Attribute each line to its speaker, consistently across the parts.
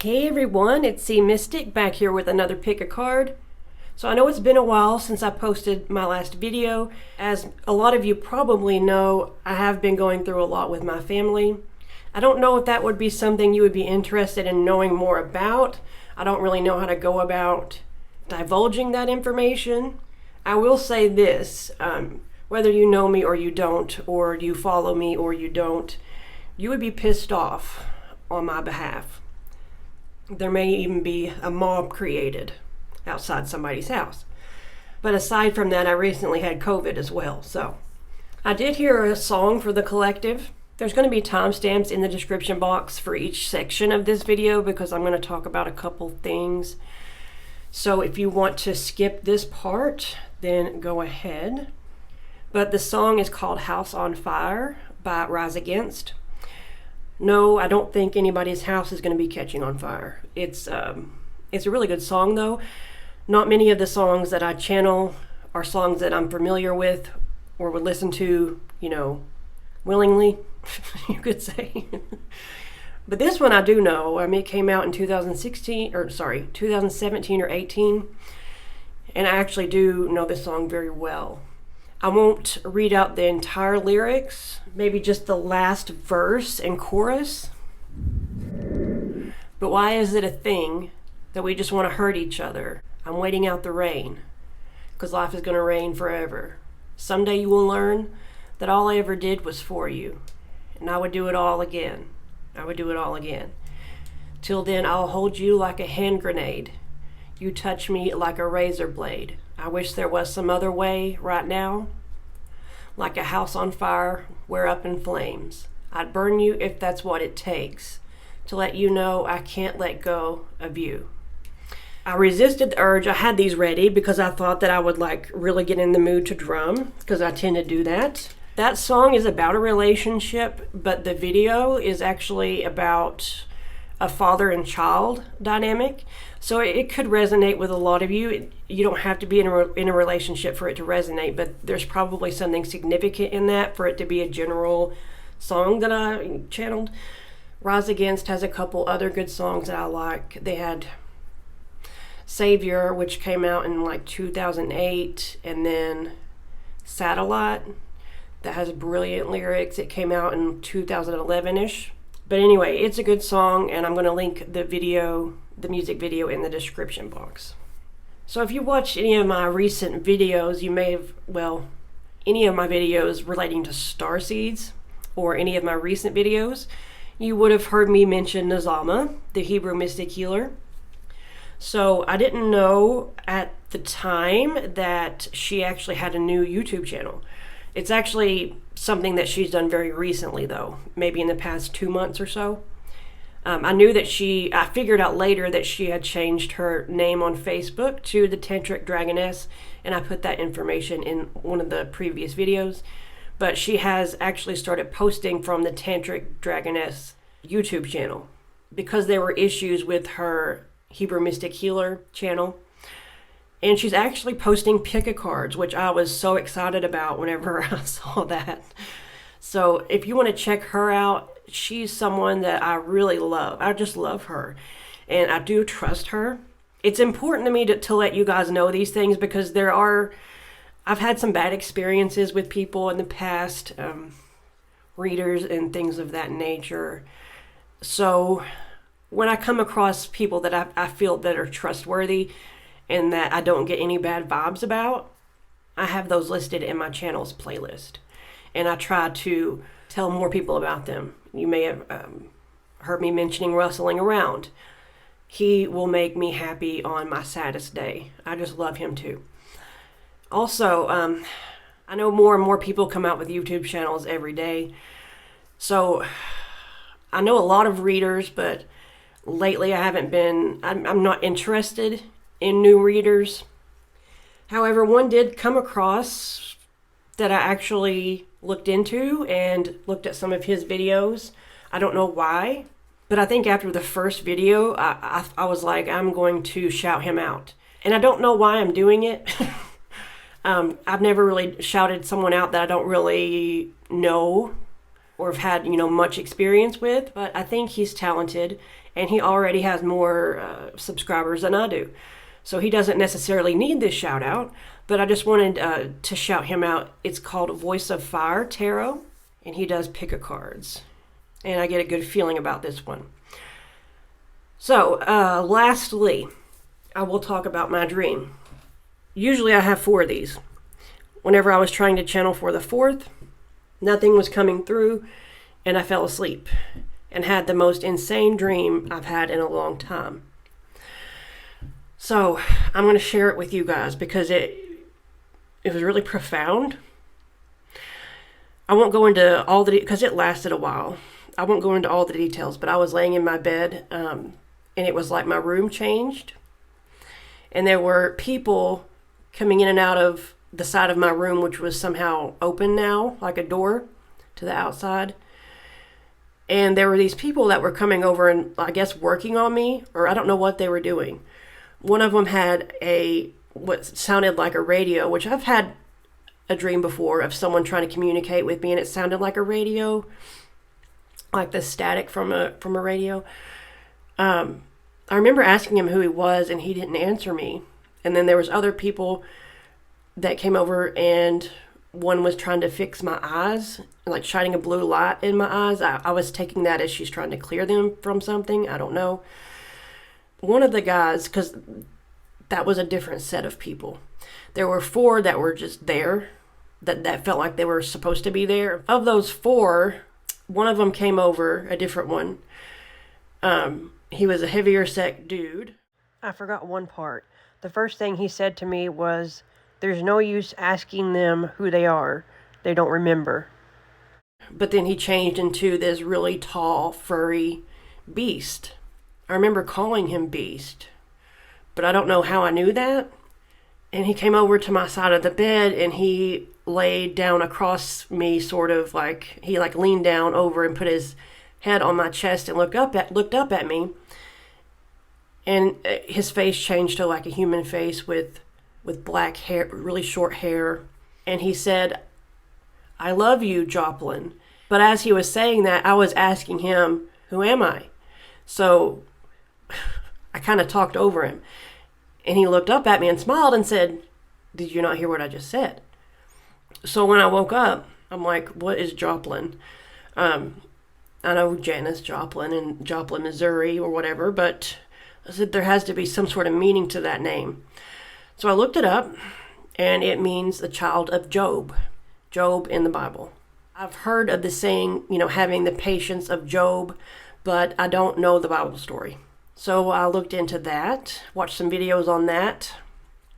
Speaker 1: Hey everyone, it's SeaMystic back here with another pick a card. So I know it's been a while since I posted my last video. As a lot of you probably know, I have been going through a lot with my family. I don't know if that would be something you would be interested in knowing more about. I don't really know how to go about divulging that information. I will say this, whether you know me or you don't, or you follow me or you don't, you would be pissed off on my behalf. There may even be a mob created outside somebody's house. But aside from that, I recently had COVID as well. So I did hear a song for the collective. There's going to be timestamps in the description box for each section of this video because I'm going to talk about a couple things. So if you want to skip this part, then go ahead. But the song is called House on Fire by Rise Against. No, I don't think anybody's house is going to be catching on fire. It's a really good song though. Not many of the songs that I channel are songs that I'm familiar with or would listen to, willingly, you could say. But this one I do know. I mean, it came out in 2017 or 18. And I actually do know this song very well. I won't read out the entire lyrics, maybe just the last verse and chorus. But why is it a thing that we just want to hurt each other? I'm waiting out the rain, because life is going to rain forever. Someday you will learn that all I ever did was for you, and I would do it all again. I would do it all again. Till then, I'll hold you like a hand grenade. You touch me like a razor blade. I wish there was some other way right now. Like a house on fire, we're up in flames. I'd burn you if that's what it takes to let you know I can't let go of you. I resisted the urge. I had these ready because I thought that I would really get in the mood to drum, because I tend to do that. That song is about a relationship, but the video is actually about a father and child dynamic. So it could resonate with a lot of you. You don't have to be in a relationship for it to resonate, but there's probably something significant in that for it to be a general song that I channeled. Rise Against has a couple other good songs that I like. They had Savior, which came out in 2008, and then Satellite, that has brilliant lyrics. It came out in 2011-ish. But anyway, it's a good song, and I'm going to link the music video in the description box. So if you watched any of my recent videos, you may have, any of my videos relating to starseeds, or any of my recent videos, you would have heard me mention Nazama, the Hebrew mystic healer. So I didn't know at the time that she actually had a new YouTube channel. It's actually something that she's done very recently though, maybe in the past 2 months or so. I figured out later that she had changed her name on Facebook to the Tantric Dragoness, and I put that information in one of the previous videos. But she has actually started posting from the Tantric Dragoness YouTube channel because there were issues with her Hebrew Mystic Healer channel. And she's actually posting pick-a cards, which I was so excited about whenever I saw that. So if you want to check her out, she's someone that I really love. I just love her. And I do trust her. It's important to me to let you guys know these things because I've had some bad experiences with people in the past, readers and things of that nature. So when I come across people that I feel that are trustworthy and that I don't get any bad vibes about, I have those listed in my channel's playlist. And I try to tell more people about them. You may have heard me mentioning Rustling Around. He will make me happy on my saddest day. I just love him too. Also, I know more and more people come out with YouTube channels every day. So I know a lot of readers, but lately I'm not interested in new readers. However, one did come across that I actually looked into and looked at some of his videos. I don't know why, but I think after the first video, I was like, I'm going to shout him out. And I don't know why I'm doing it. I've never really shouted someone out that I don't really know or have had, much experience with, but I think he's talented and he already has more subscribers than I do. So he doesn't necessarily need this shout out, but I just wanted to shout him out. It's called Voice of Fire Tarot, and he does pick a cards. And I get a good feeling about this one. So, lastly, I will talk about my dream. Usually I have 4 of these. Whenever I was trying to channel for the 4th, nothing was coming through, and I fell asleep and had the most insane dream I've had in a long time. So I'm going to share it with you guys because it was really profound. I won't go into all the because it lasted a while. I won't go into all the details, but I was laying in my bed, and it was like my room changed, and there were people coming in and out of the side of my room, which was somehow open now, like a door to the outside. And there were these people that were coming over and I guess working on me, or I don't know what they were doing. One of them had what sounded like a radio, which I've had a dream before of someone trying to communicate with me, and it sounded like a radio, like the static from a radio. I remember asking him who he was, and he didn't answer me. And then there was other people that came over, and one was trying to fix my eyes, like shining a blue light in my eyes. I was taking that as she's trying to clear them from something. I don't know. One of the guys, because that was a different set of people. There were 4 that were just there, that felt like they were supposed to be there. Of those 4, one of them came over, a different one. He was a heavier set dude. I forgot one part. The first thing he said to me was, "There's no use asking them who they are. They don't remember." But then he changed into this really tall, furry beast. I remember calling him Beast, but I don't know how I knew that. And he came over to my side of the bed, and he laid down across me, sort of like, he like leaned down over and put his head on my chest and looked up at me. And his face changed to like a human face with black hair, really short hair. And he said, "I love you, Joplin." But as he was saying that, I was asking him, "Who am I?" So I kind of talked over him. And he looked up at me and smiled and said, "Did you not hear what I just said?" So when I woke up, I'm like, "What is Joplin?" I know Janis Joplin in Joplin, Missouri or whatever, but I said there has to be some sort of meaning to that name. So I looked it up, and it means the child of Job. Job in the Bible. I've heard of the saying, having the patience of Job, but I don't know the Bible story. So I looked into that, watched some videos on that.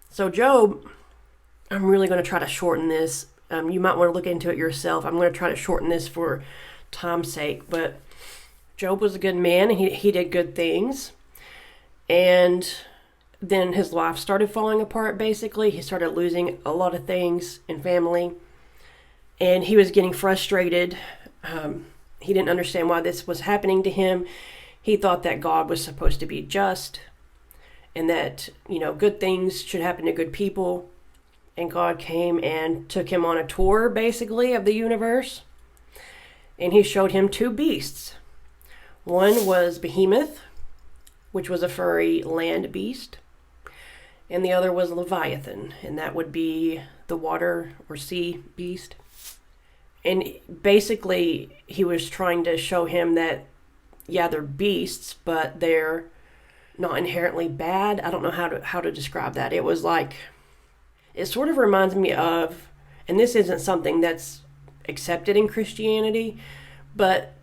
Speaker 1: So Job, I'm really going to try to shorten this. You might want to look into it yourself. I'm going to try to shorten this for time's sake. But Job was a good man, and he did good things. And then his life started falling apart, basically. He started losing a lot of things in family. And he was getting frustrated. He didn't understand why this was happening to him. He thought that God was supposed to be just and that, good things should happen to good people. And God came and took him on a tour, basically, of the universe. And he showed him 2 beasts. One was Behemoth, which was a furry land beast. And the other was Leviathan, and that would be the water or sea beast. And basically, he was trying to show him that, yeah, they're beasts, but they're not inherently bad. I don't know how to describe that. It was like, it sort of reminds me of, and this isn't something that's accepted in Christianity, but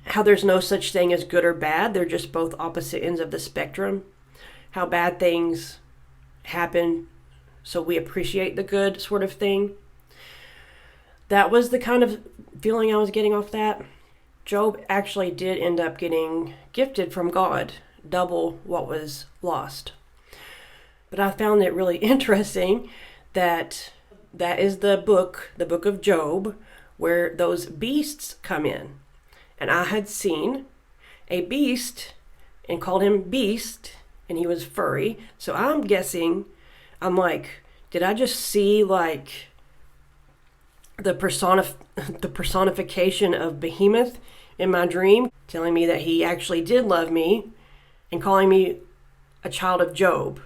Speaker 1: how there's no such thing as good or bad. They're just both opposite ends of the spectrum. How bad things happen, so we appreciate the good sort of thing. That was the kind of feeling I was getting off that. Job actually did end up getting gifted from God, double what was lost. But I found it really interesting that is the book of Job, where those beasts come in. And I had seen a beast and called him Beast, and he was furry. So I'm guessing, I'm like, did I just see like the personification of Behemoth in my dream, telling me that he actually did love me and calling me a child of Job.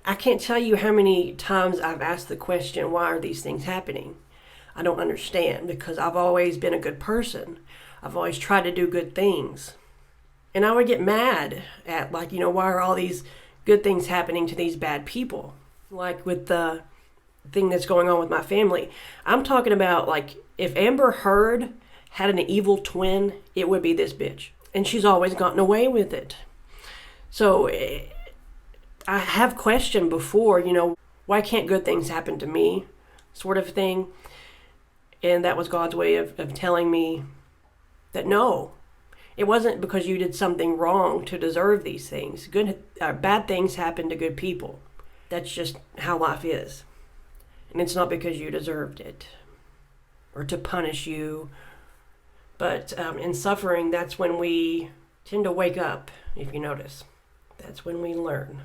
Speaker 1: I can't tell you how many times I've asked the question, why are these things happening? I don't understand, because I've always been a good person. I've always tried to do good things. And I would get mad at, like, why are all these good things happening to these bad people? Like with the thing that's going on with my family. I'm talking about, like, if Amber Heard had an evil twin, it would be this bitch. And she's always gotten away with it. So I have questioned before, why can't good things happen to me, sort of thing. And that was God's way of telling me that no, it wasn't because you did something wrong to deserve these things. Bad things happen to good people. That's just how life is. And it's not because you deserved it or to punish you. But in suffering, that's when we tend to wake up, if you notice. That's when we learn.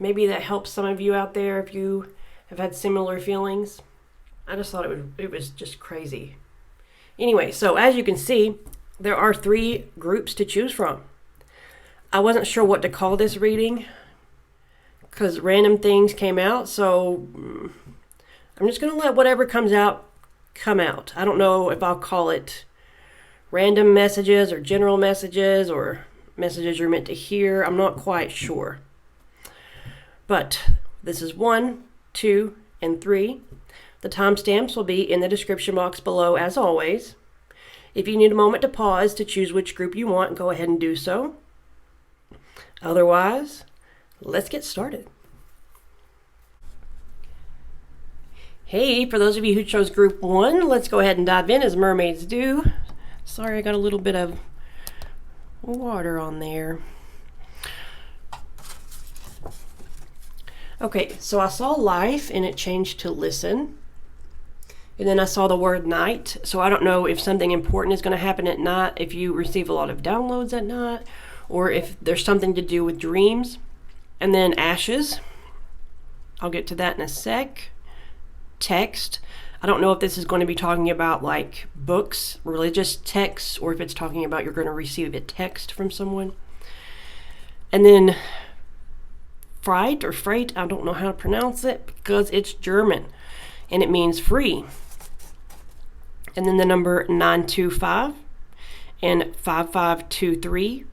Speaker 1: Maybe that helps some of you out there if you have had similar feelings. I just thought it was just crazy. Anyway, so as you can see, there are 3 groups to choose from. I wasn't sure what to call this reading because random things came out, so I'm just going to let whatever comes out come out. I don't know if I'll call it random messages or general messages or messages you're meant to hear. I'm not quite sure. But this is 1, 2, and 3. The timestamps will be in the description box below as always. If you need a moment to pause to choose which group you want, go ahead and do so. Otherwise, let's get started. Hey, for those of you who chose group 1, let's go ahead and dive in as mermaids do. Sorry, I got a little bit of water on there. Okay, so I saw life and it changed to listen. And then I saw the word night. So I don't know if something important is going to happen at night, if you receive a lot of downloads at night, or if there's something to do with dreams. And then ashes. I'll get to that in a sec. Text. I don't know if this is going to be talking about like books, religious texts, or if it's talking about you're going to receive a text from someone. And then fright or freight, I don't know how to pronounce it because it's German and it means free. And then the number 925 and 5523.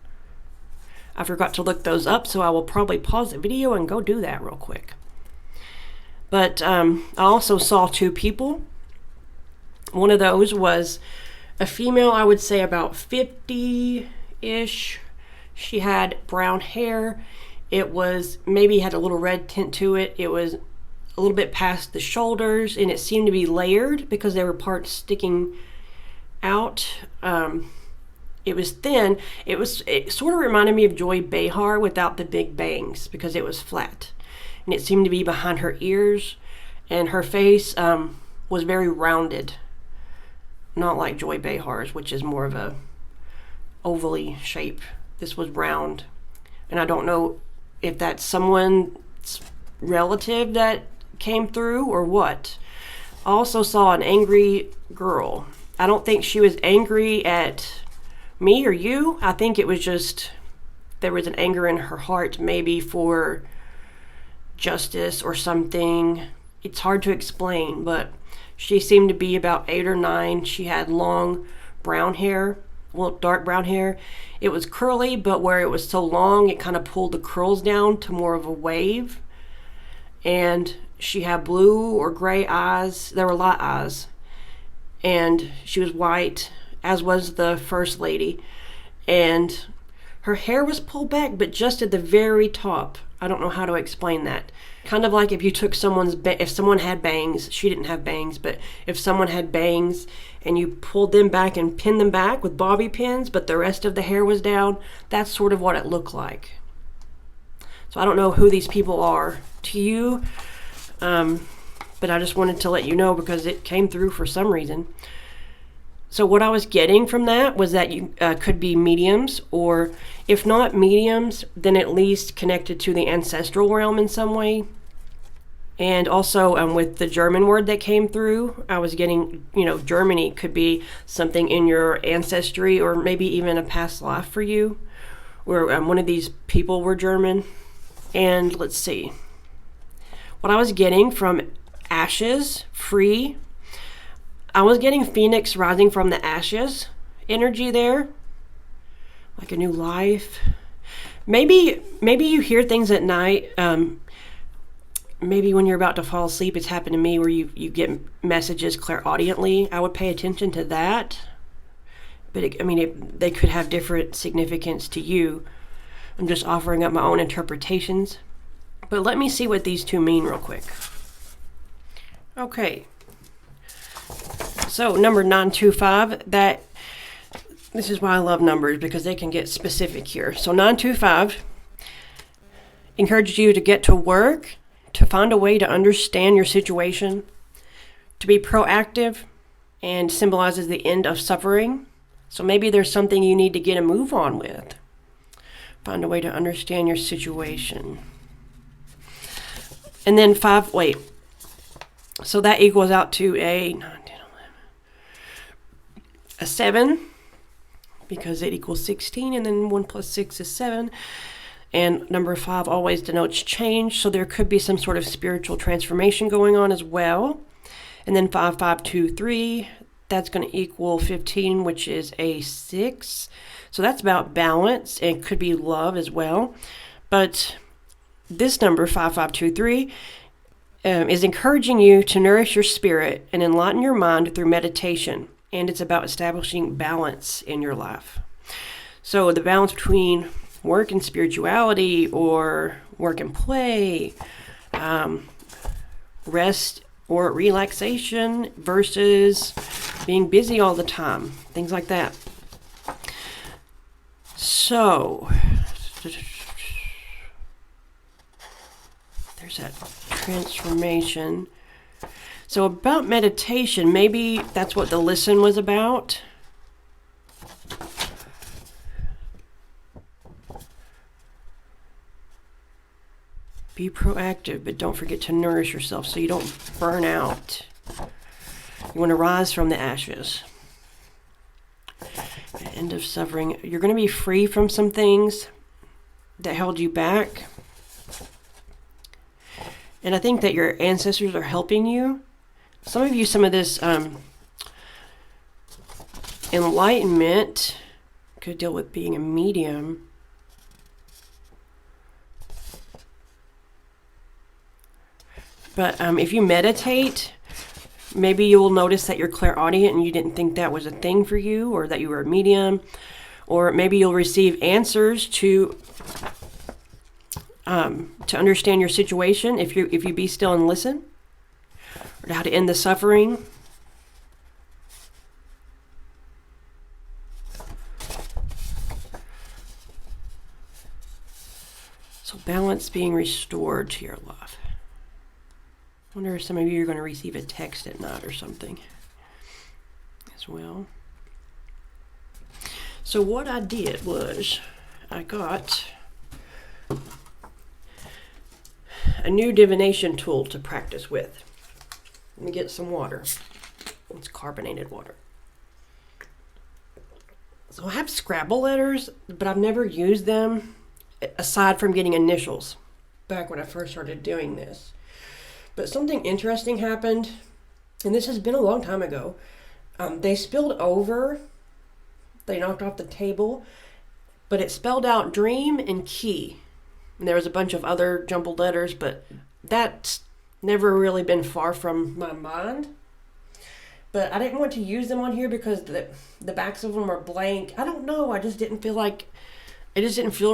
Speaker 1: I forgot to look those up, so I will probably pause the video and go do that real quick. But I also saw 2 people. One of those was a female, I would say about 50-ish. She had brown hair. It was maybe had a little red tint to it. It was a little bit past the shoulders, and it seemed to be layered because there were parts sticking out. It was thin. It sort of reminded me of Joy Behar without the big bangs because it was flat. And it seemed to be behind her ears, and her face was very rounded. Not like Joy Behar's, which is more of a ovally shape. This was round. And I don't know if that's someone's relative that came through or what. I also saw an angry girl. I don't think she was angry at me or you. I think it was just there was an anger in her heart, maybe for justice or something. It's hard to explain, but she seemed to be about 8 or 9. She had long brown hair, well, dark brown hair. It was curly, but where it was so long, it kind of pulled the curls down to more of a wave. And she had blue or gray eyes. There were light eyes. And she was white, as was the first lady. And her hair was pulled back, but just at the very top. I don't know how to explain that. Kind of like if you took if someone had bangs, she didn't have bangs, but if someone had bangs and you pulled them back and pinned them back with bobby pins, but the rest of the hair was down, that's sort of what it looked like. So I don't know who these people are to you, but I just wanted to let you know because it came through for some reason. So what I was getting from that was that you could be mediums, or if not mediums, then at least connected to the ancestral realm in some way. And also with the German word that came through, I was getting, Germany could be something in your ancestry or maybe even a past life for you, where one of these people were German. And let's see. What I was getting from ashes, free, I was getting phoenix rising from the ashes energy there, like a new life. Maybe you hear things at night. Maybe when you're about to fall asleep, it's happened to me where you get messages clairaudiently. I would pay attention to that. But they could have different significance to you. I'm just offering up my own interpretations. But let me see what these two mean real quick. Okay. So number 925, this is why I love numbers, because they can get specific here. So 925 encourages you to get to work, to find a way to understand your situation, to be proactive, and symbolizes the end of suffering. So maybe there's something you need to get a move on with. Find a way to understand your situation. And then 5, so that equals out to a 7, because it equals 16, and then 1 plus 6 is 7. And number 5 always denotes change, so there could be some sort of spiritual transformation going on as well. And then 5, 5, 2, 3, that's going to equal 15, which is a 6. So that's about balance, and it could be love as well. But this number, 5, 5, 2, 3, is encouraging you to nourish your spirit and enlighten your mind through meditation. And it's about establishing balance in your life. So the balance between work and spirituality, or work and play, rest or relaxation versus being busy all the time, things like that. So there's that transformation. So about meditation, maybe that's what the listen was about. Be proactive, but don't forget to nourish yourself so you don't burn out. You want to rise from the ashes. End of suffering. You're going to be free from some things that held you back. And I think that your ancestors are helping you. Some of you, some of this enlightenment could deal with being a medium. But if you meditate, maybe you will notice that you're clairaudient and you didn't think that was a thing for you, or that you were a medium. Or maybe you'll receive answers to understand your situation if you be still and listen, or how to end the suffering. So balance being restored to your life. I wonder if some of you are going to receive a text at night or something as well. So what I did was I got a new divination tool to practice with. Let me get some water. It's carbonated water. So I have Scrabble letters, but I've never used them aside from getting initials back when I first started doing this. But something interesting happened, and this has been a long time ago. They spilled over. They knocked off the table, but it spelled out dream and key. And there was a bunch of other jumbled letters, but that's never really been far from my mind. But I didn't want to use them on here because the backs of them are blank. I don't know. I just didn't feel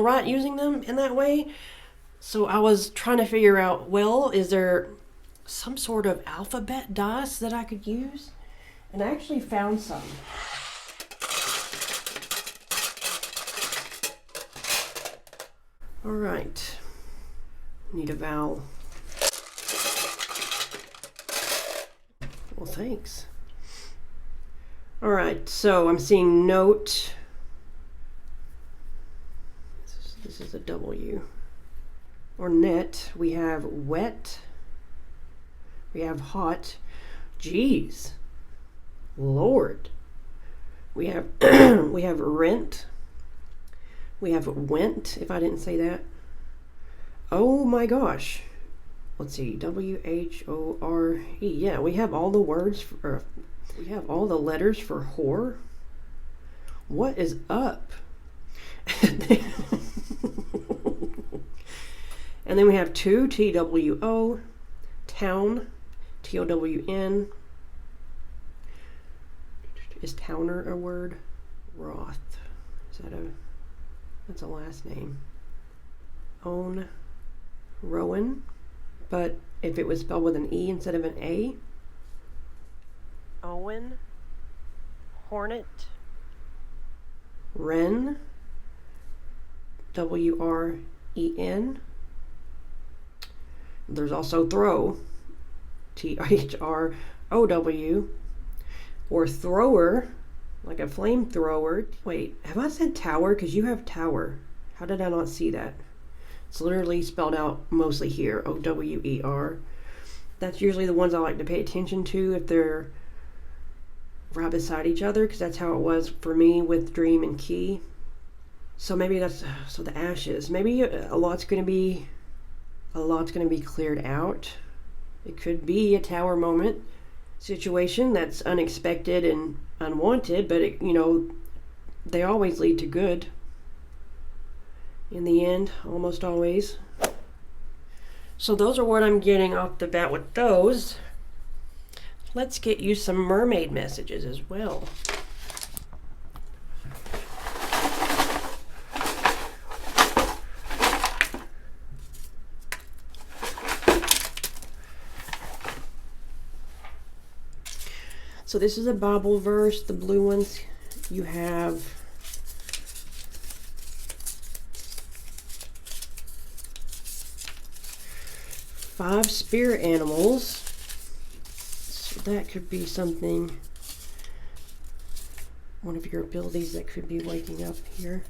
Speaker 1: right using them in that way. So I was trying to figure out, is there some sort of alphabet dice that I could use? And I actually found some. All right. Need a vowel. Well, thanks. All right, so I'm seeing note. This is a W. Or net, we have wet, We have hot. Jeez. Lord. We have we have rent. We have went, if I didn't say that. Oh my gosh. Let's see. WHORE. Yeah, we have all the words for, we have all the letters for whore. What is up? And then we have two, TWO, town, TOWN. Is towner a word? Roth. Is that that's a last name. Own, Rowan. But if it was spelled with an E instead of an A. Owen, Hornet, Wren, WREN. There's also throw, THROW, or thrower, like a flamethrower. Wait, have I said tower? Because you have tower. How did I not see that? It's literally spelled out mostly here, OWER. That's usually the ones I like to pay attention to if they're right beside each other, because that's how it was for me with Dream and Key. So maybe that's, so the ashes. Maybe a lot's going to be cleared out. It could be a tower moment situation that's unexpected and unwanted, but it, you know, they always lead to good in the end, almost always. So those are what I'm getting off the bat with those. Let's get you some mermaid messages as well. So this is a Bible verse, the blue ones. You have five spirit animals. So that could be something, one of your abilities that could be waking up here.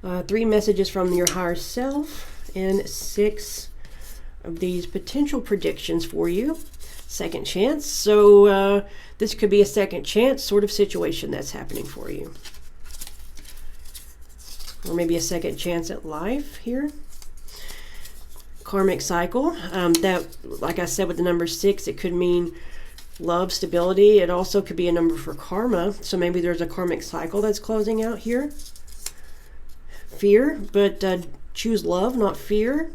Speaker 1: 3 messages from your higher self, and 6 of these potential predictions for you. Second chance. So this could be a second chance sort of situation that's happening for you. Or maybe a second chance at life here. Karmic cycle. That, like I said with the number 6, it could mean love, stability. It also could be a number for karma. So maybe there's a karmic cycle that's closing out here. Fear, but choose love, not fear.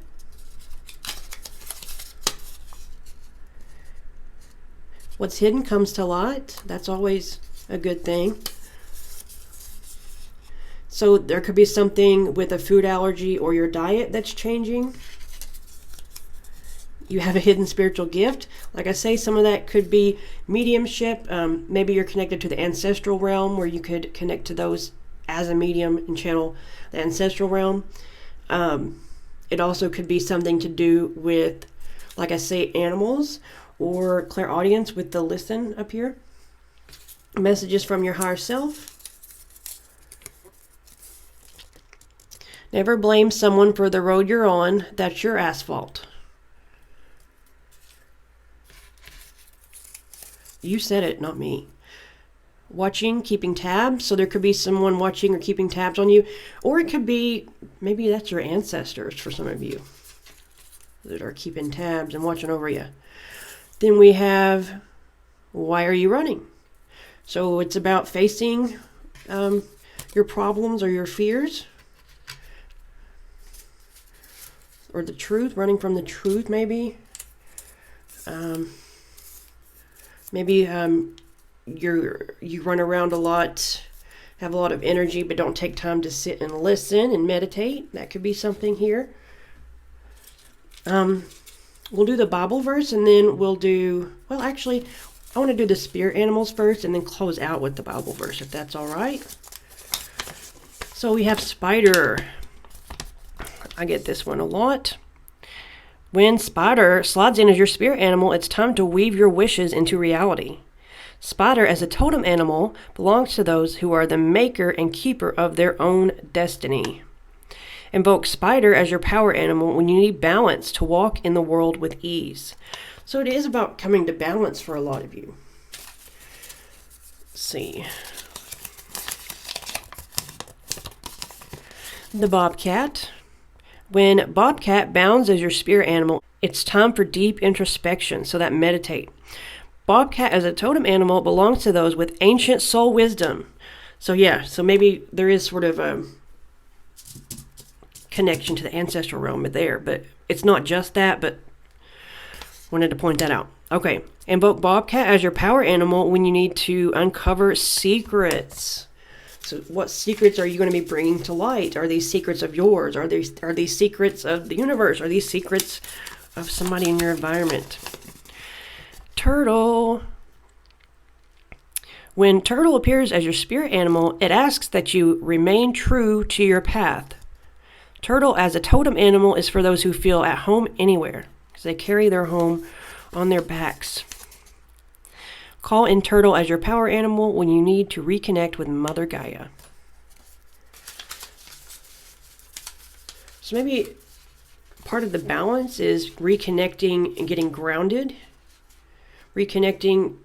Speaker 1: What's hidden comes to light. That's always a good thing. So there could be something with a food allergy or your diet that's changing. You have a hidden spiritual gift. Like I say, some of that could be mediumship. Maybe you're connected to the ancestral realm, where you could connect to those as a medium and channel the ancestral realm. It also could be something to do with, like I say, animals, or clairaudience with the listen up here. Messages from your higher self. Never blame someone for the road you're on. That's your asphalt. You said it, not me. Watching, keeping tabs. So there could be someone watching or keeping tabs on you. Or it could be, maybe that's your ancestors for some of you that are keeping tabs and watching over you. Then we have, why are you running? So it's about facing your problems or your fears. Or the truth, running from the truth maybe. Maybe you run around a lot, have a lot of energy, but don't take time to sit and listen and meditate. That could be something here. We'll do the Bible verse, and then we'll do, well, actually, I want to do the spirit animals first and then close out with the Bible verse, if that's all right. So we have spider. I get this one a lot. When spider slides in as your spirit animal, it's time to weave your wishes into reality. Spider, as a totem animal, belongs to those who are the maker and keeper of their own destiny. Invoke spider as your power animal when you need balance to walk in the world with ease. So it is about coming to balance for a lot of you. Let's see. The bobcat. When bobcat bounds as your spirit animal, it's time for deep introspection, so that meditate. Bobcat as a totem animal belongs to those with ancient soul wisdom. So yeah, so maybe there is sort of a connection to the ancestral realm there, but it's not just that, but wanted to point that out. Okay, invoke bobcat as your power animal when you need to uncover secrets. So what secrets are you going to be bringing to light? Are these secrets of yours? Are these secrets of the universe? Are these secrets of somebody in your environment? Turtle. When turtle appears as your spirit animal, it asks that you remain true to your path. Turtle as a totem animal is for those who feel at home anywhere, because they carry their home on their backs. Call in turtle as your power animal when you need to reconnect with Mother Gaia. So maybe part of the balance is reconnecting and getting grounded, reconnecting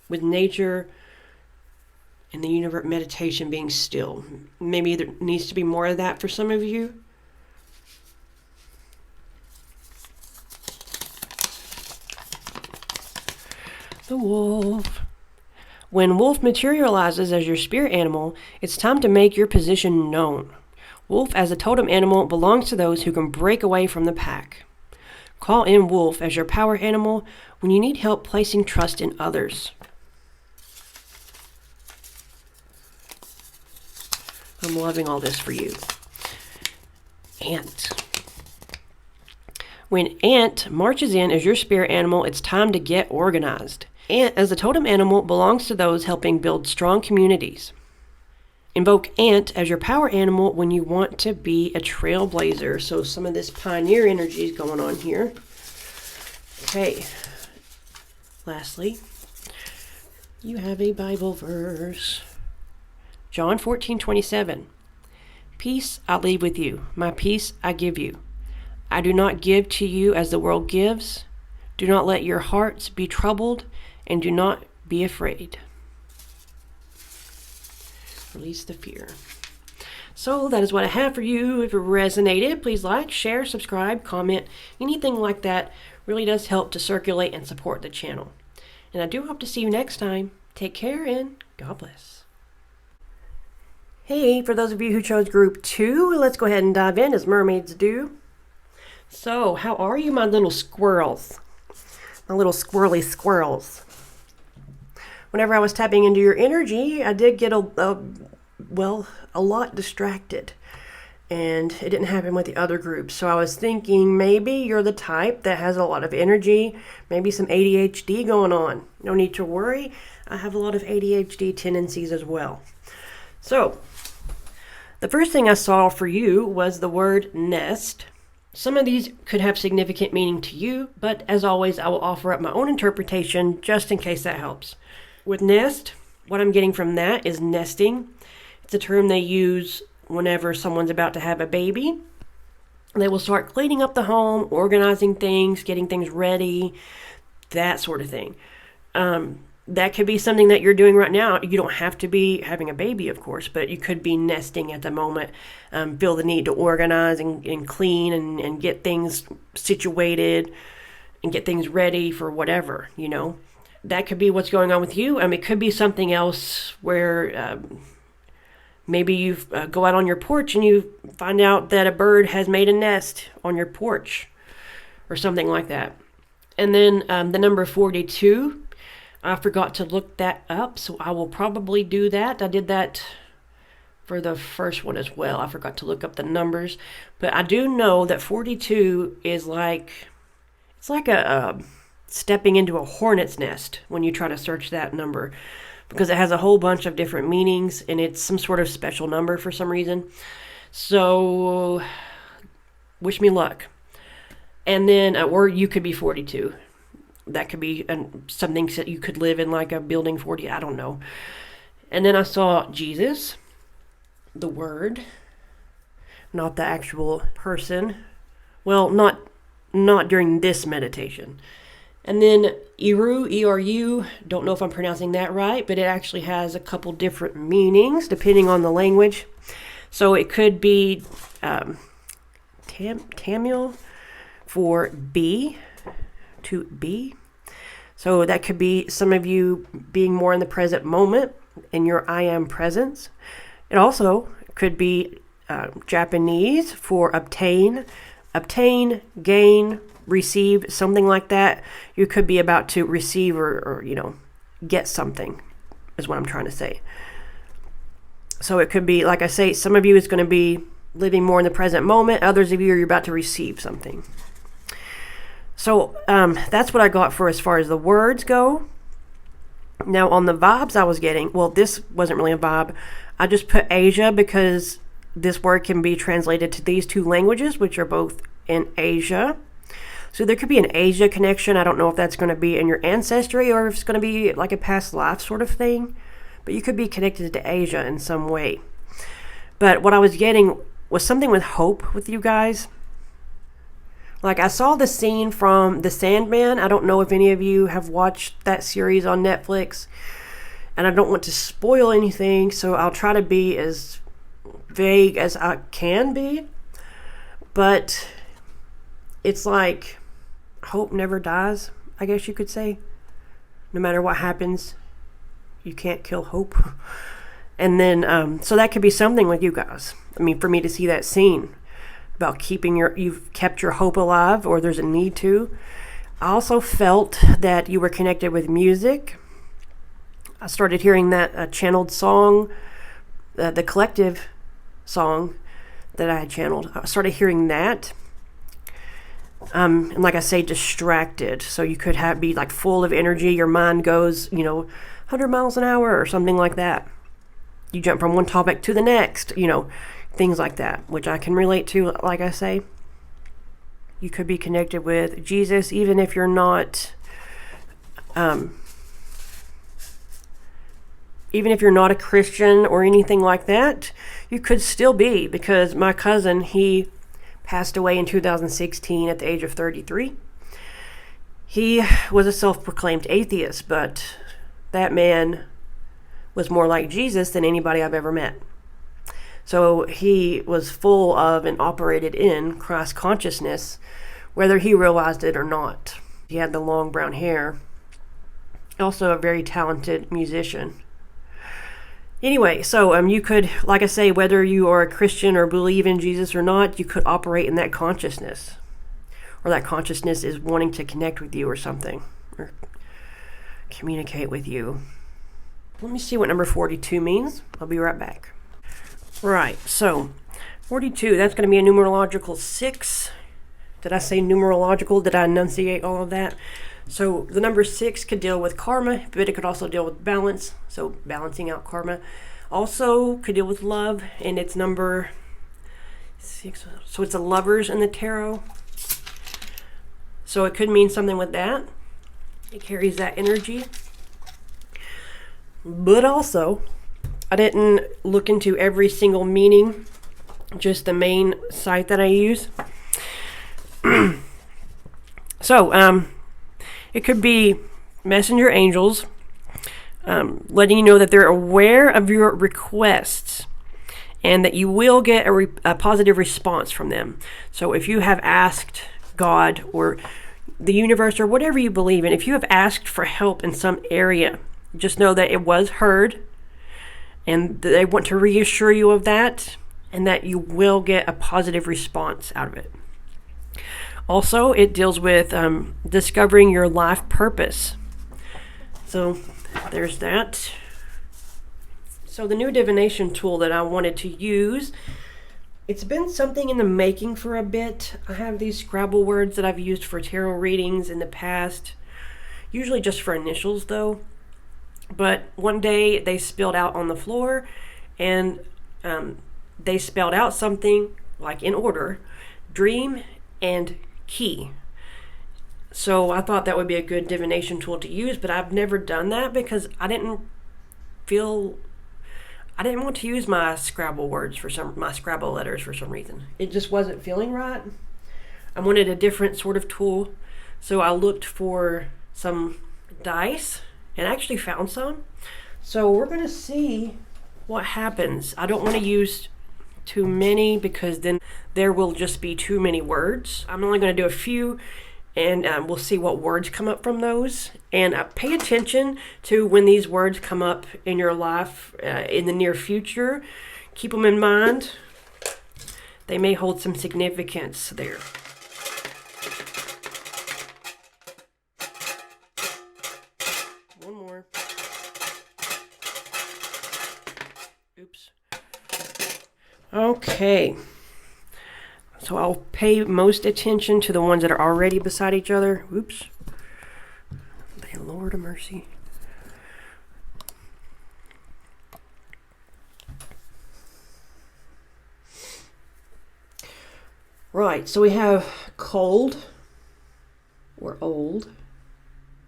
Speaker 1: with nature and the universe, meditation, being still. Maybe there needs to be more of that for some of you. The wolf. When wolf materializes as your spirit animal, it's time to make your position known. Wolf as a totem animal belongs to those who can break away from the pack. Call in wolf as your power animal when you need help placing trust in others. I'm loving all this for you. Ant. When ant marches in as your spirit animal, it's time to get organized. Ant as a totem animal belongs to those helping build strong communities. Invoke ant as your power animal when you want to be a trailblazer. So some of this pioneer energy is going on here. Okay. Lastly, you have a Bible verse. John 14:27. Peace I leave with you. My peace I give you. I do not give to you as the world gives. Do not let your hearts be troubled, and do not be afraid. Release the fear. So that is what I have for you. If it resonated, please like, share, subscribe, comment. Anything like that really does help to circulate and support the channel. And I do hope to see you next time. Take care and God bless. Hey, for those of you who chose group 2, let's go ahead and dive in as mermaids do. So, how are you, my little squirrels? My little squirrely squirrels. Whenever I was tapping into your energy, I did get a lot distracted. And it didn't happen with the other groups. So I was thinking maybe you're the type that has a lot of energy, maybe some ADHD going on. No need to worry. I have a lot of ADHD tendencies as well. So, the first thing I saw for you was the word nest. Some of these could have significant meaning to you, but as always, I will offer up my own interpretation just in case that helps. With nest, what I'm getting from that is nesting. It's a term they use whenever someone's about to have a baby. They will start cleaning up the home, organizing things, getting things ready, that sort of thing. That could be something that you're doing right now. You don't have to be having a baby, of course, but you could be nesting at the moment. Feel the need to organize and clean and get things situated and get things ready for whatever, you know. That could be what's going on with you. It could be something else where maybe you go out on your porch and you find out that a bird has made a nest on your porch or something like that. And then the number 42, I forgot to look that up, so I will probably do that. I did that for the first one as well. I forgot to look up the numbers. But I do know that 42 is it's like a stepping into a hornet's nest when you try to search that number, because it has a whole bunch of different meanings, and it's some sort of special number for some reason. So, wish me luck. And then, or you could be 42. That could be something that you could live in, like a building 40, I don't know. And then I saw Jesus, the Word, not the actual person. Well, not during this meditation. And then Eru, E-R-U, don't know if I'm pronouncing that right, but it actually has a couple different meanings depending on the language. So it could be Tamil for be, to be. So that could be some of you being more in the present moment in your I am presence. It also could be Japanese for obtain, gain, receive, something like that. You could be about to receive or get something, is what I'm trying to say. So it could be, like I say, some of you is going to be living more in the present moment. Others of you are about to receive something. So that's what I got for as far as the words go. Now on the vibes I was getting, well, this wasn't really a vibe. I just put Asia because this word can be translated to these two languages, which are both in Asia. So there could be an Asia connection. I don't know if that's going to be in your ancestry or if it's going to be like a past life sort of thing. But you could be connected to Asia in some way. But what I was getting was something with hope with you guys. Like I saw the scene from The Sandman. I don't know if any of you have watched that series on Netflix. And I don't want to spoil anything, so I'll try to be as vague as I can be. But it's like hope never dies, I guess you could say. No matter what happens, you can't kill hope. And then, so that could be something with you guys. I mean, for me to see that scene about you've kept your hope alive, or there's a need to. I also felt that you were connected with music. I started hearing that channeled song, the collective song that I had channeled. I started hearing that. And like I say, distracted. So you could be like full of energy. Your mind goes, 100 miles an hour or something like that. You jump from one topic to the next, things like that, which I can relate to, like I say. You could be connected with Jesus, even if you're not, a Christian or anything like that. You could still be, because my cousin, he passed away in 2016 at the age of 33. He was a self-proclaimed atheist, but that man was more like Jesus than anybody I've ever met. So he was full of and operated in Christ consciousness, whether he realized it or not. He had the long brown hair. Also a very talented musician. Anyway, so you could, like I say, whether you are a Christian or believe in Jesus or not, you could operate in that consciousness. Or that consciousness is wanting to connect with you or something. Or communicate with you. Let me see what number 42 means. I'll be right back. Right, so 42, that's going to be a numerological 6. Did I say numerological? Did I enunciate all of that? So the number 6 could deal with karma, but it could also deal with balance, so balancing out karma. Also could deal with love, and it's number 6, so it's a Lovers in the tarot. So it could mean something with that. It carries that energy. But also, I didn't look into every single meaning, just the main site that I use. So, it could be messenger angels, letting you know that they're aware of your requests and that you will get a positive response from them. So if you have asked God or the universe or whatever you believe in, if you have asked for help in some area, just know that it was heard, and they want to reassure you of that, and that you will get a positive response out of it. Also, it deals with discovering your life purpose. So there's that. So the new divination tool that I wanted to use, it's been something in the making for a bit. I have these Scrabble words that I've used for tarot readings in the past, usually just for initials though. But one day they spilled out on the floor, and they spelled out something like in order: dream and key. So I thought that would be a good divination tool to use, but I've never done that because I didn't want to use my Scrabble words my Scrabble letters for some reason. It just wasn't feeling right. I wanted a different sort of tool So I looked for some dice and actually found some. So we're going to see what happens. I don't want to use too many because then there will just be too many words. I'm only going to do a few, and we'll see what words come up from those. And pay attention to when these words come up in your life in the near future. Keep them in mind. They may hold some significance there. One more. Oops. Okay. So I'll pay most attention to the ones that are already beside each other. Oops. Lord of mercy. Right, so we have cold or old.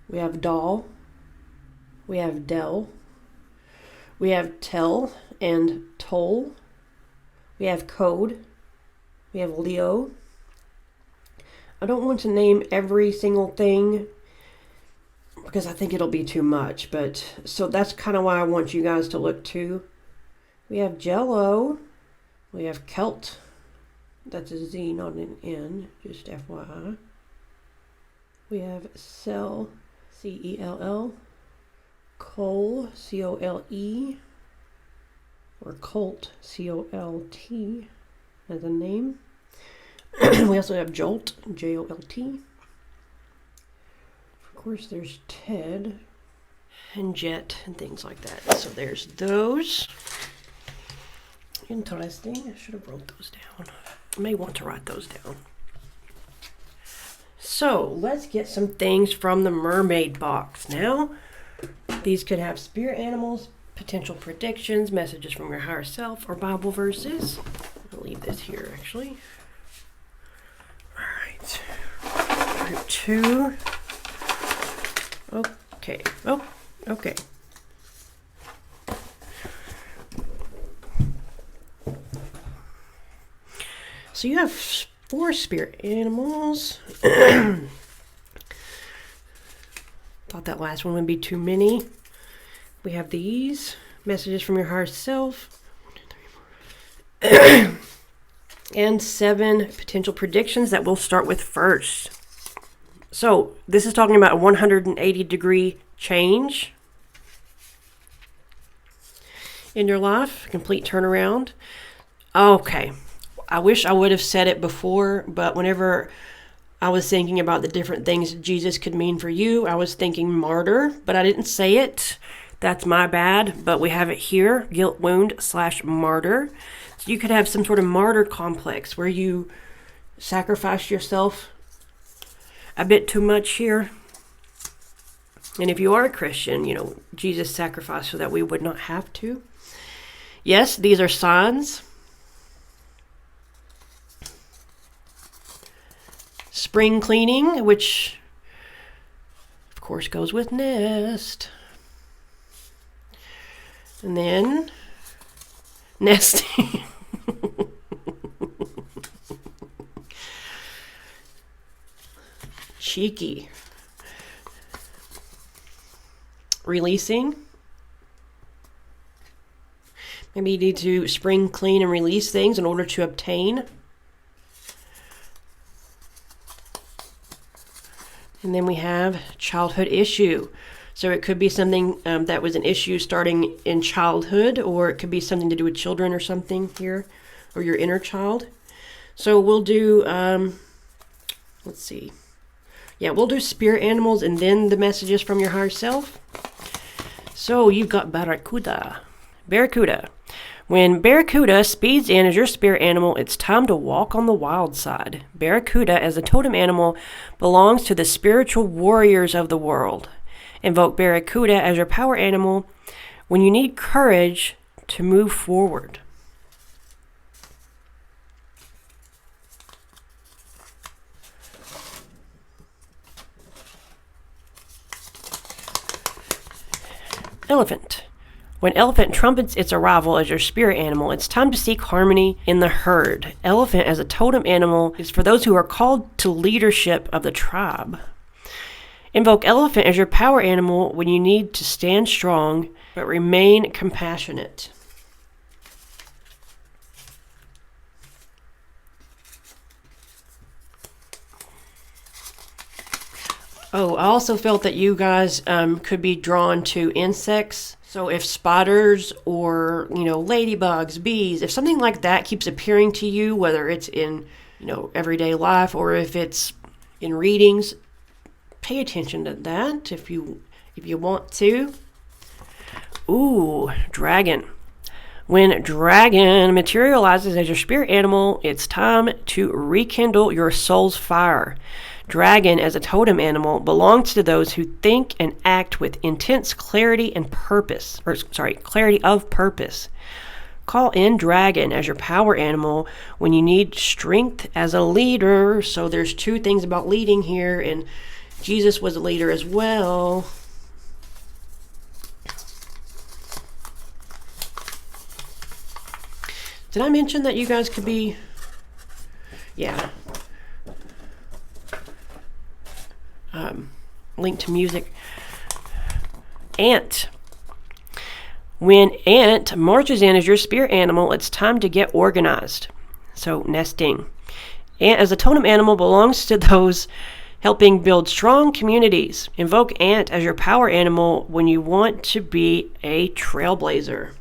Speaker 1: We have doll. We have Dell. We have tell and toll. We have code. We have Leo. I don't want to name every single thing because I think it'll be too much, but so that's kind of why I want you guys to look too. We have Jello. We have Celt. That's a Z, not an N, just FYI. We have Cell, C-E-L-L. Cole, C-O-L-E. Or Colt, C-O-L-T as a name. We also have Jolt, J-O-L-T. Of course, there's Ted and Jet and things like that. So there's those. Interesting. I should have wrote those down. I may want to write those down. So let's get some things from the mermaid box now. These could have spirit animals, potential predictions, messages from your higher self, or Bible verses. I'll leave this here actually. All right. Group 2. Okay. Oh, okay. So you have 4 spirit animals. Thought that last one would be too many. We have these messages from your higher self. 1, 2, 3, 4. And 7 potential predictions that we'll start with first. So this is talking about a 180-degree change in your life, complete turnaround. Okay. I wish I would have said it before, but whenever I was thinking about the different things Jesus could mean for you, I was thinking martyr, but I didn't say it. That's my bad, but we have it here, guilt wound / martyr. So you could have some sort of martyr complex where you sacrifice yourself a bit too much here. And if you are a Christian, you know, Jesus sacrificed so that we would not have to. Yes, these are signs. Spring cleaning, which of course goes with nest. And then nesting. Cheeky. Releasing. Maybe you need to spring clean and release things in order to obtain. And then we have childhood issue. So it could be something that was an issue starting in childhood, or it could be something to do with children or something here, or your inner child. So we'll do, let's see. Yeah, we'll do spirit animals and then the messages from your higher self. So you've got Barracuda. Barracuda. When Barracuda speeds in as your spirit animal, it's time to walk on the wild side. Barracuda, as a totem animal, belongs to the spiritual warriors of the world. Invoke Barracuda as your power animal when you need courage to move forward. Elephant. When elephant trumpets its arrival as your spirit animal, it's time to seek harmony in the herd. Elephant as a totem animal is for those who are called to leadership of the tribe. Invoke elephant as your power animal when you need to stand strong, but remain compassionate. Oh, I also felt that you guys could be drawn to insects. So if spiders or, ladybugs, bees, if something like that keeps appearing to you, whether it's in, everyday life or if it's in readings, pay attention to that if you want to. Ooh, dragon. When dragon materializes as your spirit animal, it's time to rekindle your soul's fire. Dragon, as a totem animal, belongs to those who think and act with intense clarity of purpose. Call in dragon as your power animal when you need strength as a leader. So there's two things about leading here, and Jesus was a leader as well. Did I mention that you guys could be... Yeah. Link to music. Ant. When ant marches in as your spirit animal, it's time to get organized. So, nesting. Ant as a totem animal belongs to those helping build strong communities. Invoke ant as your power animal when you want to be a trailblazer.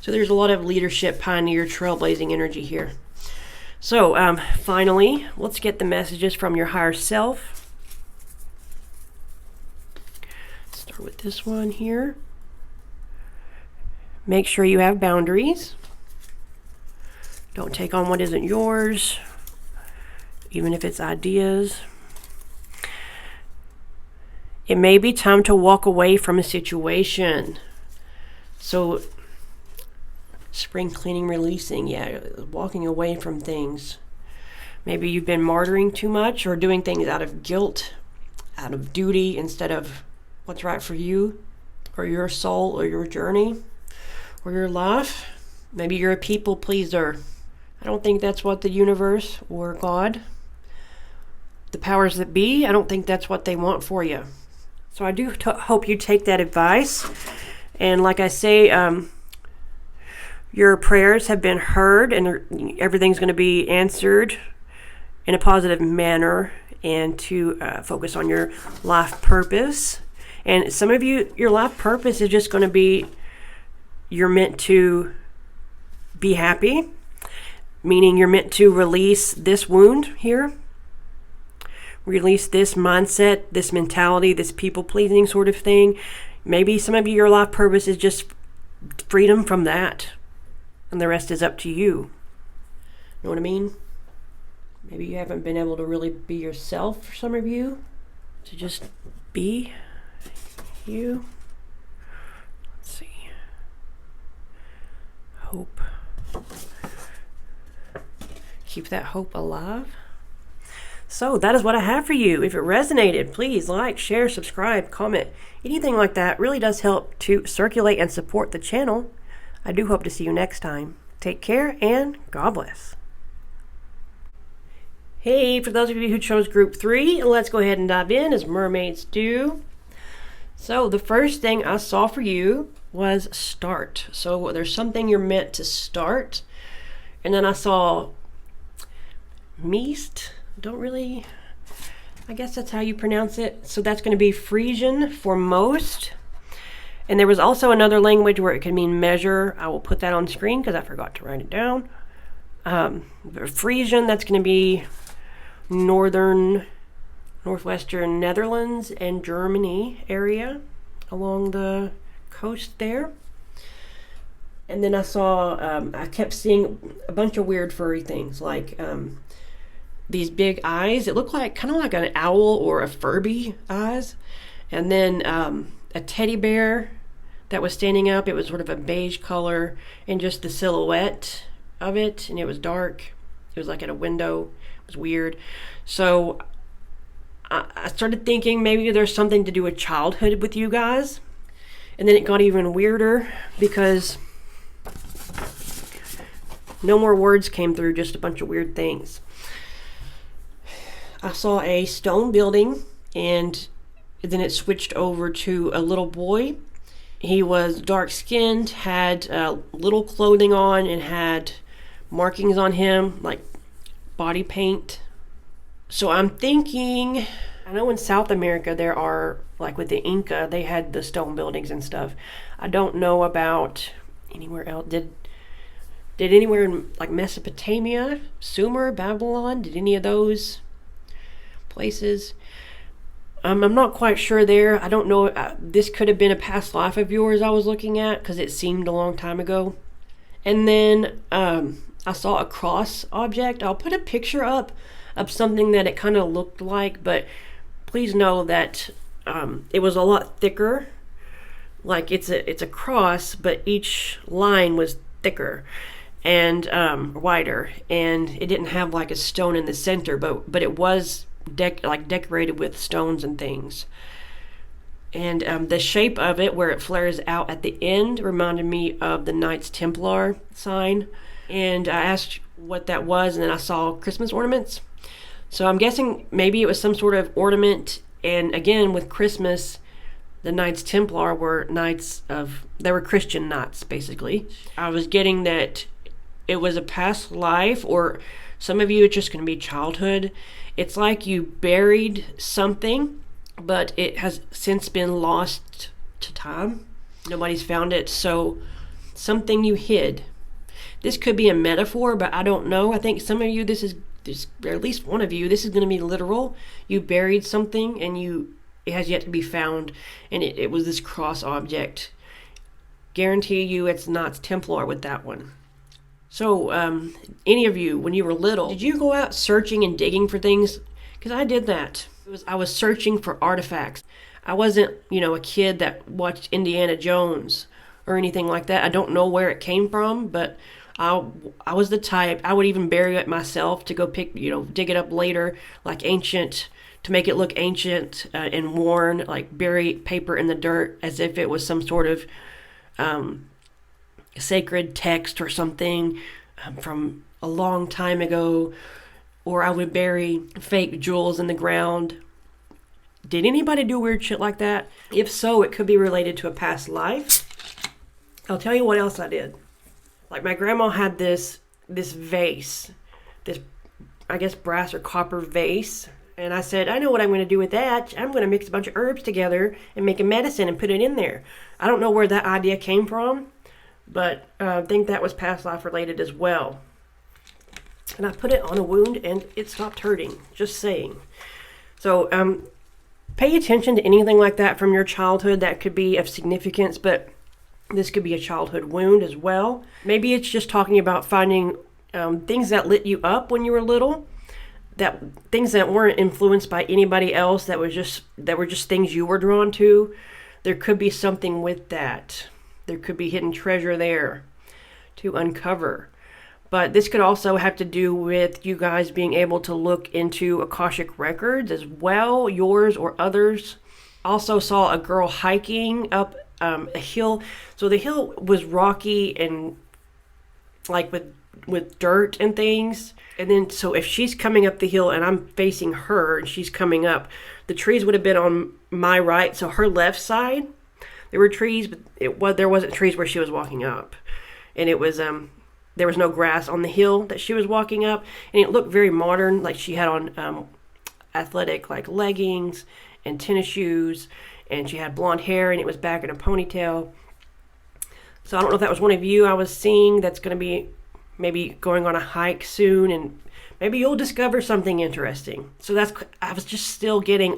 Speaker 1: So there's a lot of leadership, pioneer, trailblazing energy here. So finally, let's get the messages from your higher self. Start with this one here. Make sure you have boundaries. Don't take on what isn't yours, even if it's ideas. It may be time to walk away from a situation. So, spring cleaning, releasing, walking away from things. Maybe you've been martyring too much or doing things out of guilt, out of duty, instead of what's right for you or your soul or your journey or your life. Maybe you're a people pleaser. I don't think that's what the universe or God, the powers that be, I don't think that's what they want for you. So I do hope you take that advice. And like I say, your prayers have been heard and everything's going to be answered in a positive manner, and to focus on your life purpose. And some of you, your life purpose is just going to be, you're meant to be happy, meaning you're meant to release this wound here, release this mindset, this mentality, this people-pleasing sort of thing. Maybe some of you, your life purpose is just freedom from that, and the rest is up to you. Know what I mean? Maybe you haven't been able to really be yourself for some of you, to just be you. Let's see. Hope. Keep that hope alive. So that is what I have for you. If it resonated, please like, share, subscribe, comment. Anything like that really does help to circulate and support the channel. I do hope to see you next time. Take care and God bless. Hey, for those of you who chose group 3, let's go ahead and dive in as mermaids do. So the first thing I saw for you was start. So there's something you're meant to start. And then I saw meest. I guess that's how you pronounce it. So that's going to be Frisian for most. And there was also another language where it could mean measure. I will put that on screen because I forgot to write it down. Frisian, that's going to be northwestern Netherlands and Germany area along the coast there. And then I saw, I kept seeing a bunch of weird furry things, like these big eyes. It looked like kind of like an owl or a Furby eyes. And then a teddy bear that was standing up. It was sort of a beige color, and just the silhouette of it, and it was dark. It was like at a window. It was weird. So I started thinking maybe there's something to do with childhood with you guys. And then it got even weirder because no more words came through, just a bunch of weird things. I saw a stone building, and then it switched over to a little boy. He was dark-skinned, had little clothing on, and had markings on him, like body paint. So I'm thinking, I know in South America there are, like with the Inca, they had the stone buildings and stuff. I don't know about anywhere else. Did anywhere in like Mesopotamia, Sumer, Babylon, did any of those places? I'm not quite sure there. I don't know. This could have been a past life of yours I was looking at, because it seemed a long time ago. And then I saw a cross object. I'll put a picture up of something that it kind of looked like, but please know that it was a lot thicker. Like it's a cross, but each line was thicker and wider, and it didn't have like a stone in the center, but it was decorated with stones and things. And the shape of it, where it flares out at the end, reminded me of the Knights Templar sign. And I asked what that was, and then I saw Christmas ornaments. So I'm guessing maybe it was some sort of ornament. And again, with Christmas, the Knights Templar were they were Christian knights, basically. I was getting that it was a past life, or some of you, it's just going to be childhood. It's like you buried something, but it has since been lost to time. Nobody's found it, so something you hid. This could be a metaphor, but I don't know. I think some of you, or at least one of you, this is going to be literal. You buried something, and it has yet to be found, and it was this cross object. Guarantee you it's not Templar with that one. So, any of you, when you were little, did you go out searching and digging for things? Because I did that. I was searching for artifacts. I wasn't, a kid that watched Indiana Jones or anything like that. I don't know where it came from, but I was the type, I would even bury it myself to go dig it up later, like ancient, to make it look ancient and worn, like bury paper in the dirt as if it was some sort of sacred text or something from a long time ago. Or I would bury fake jewels in the ground. Did anybody do weird shit like that? If so, it could be related to a past life. I'll tell you what else I did. Like my grandma had this vase, this, I guess, brass or copper vase. And I said, I know what I'm going to do with that. I'm going to mix a bunch of herbs together and make a medicine and put it in there. I don't know where that idea came from, but I think that was past life related as well. And I put it on a wound and it stopped hurting. Just saying. So pay attention to anything like that from your childhood that could be of significance, but this could be a childhood wound as well. Maybe it's just talking about finding things that lit you up when you were little, that things that weren't influenced by anybody else, that were just things you were drawn to. There could be something with that. There could be hidden treasure there to uncover. But this could also have to do with you guys being able to look into Akashic records as well, yours or others. Also saw a girl hiking up a hill. So the hill was rocky and like with dirt and things. And then so if she's coming up the hill and I'm facing her and she's coming up, the trees would have been on my right. So her left side, there were trees, but there wasn't trees where she was walking up. And it was there was no grass on the hill that she was walking up, and it looked very modern, like she had on athletic like leggings and tennis shoes, and she had blonde hair, and it was back in a ponytail. So I don't know if that was one of you I was seeing that's going to be maybe going on a hike soon, and maybe you'll discover something interesting. So I was just still getting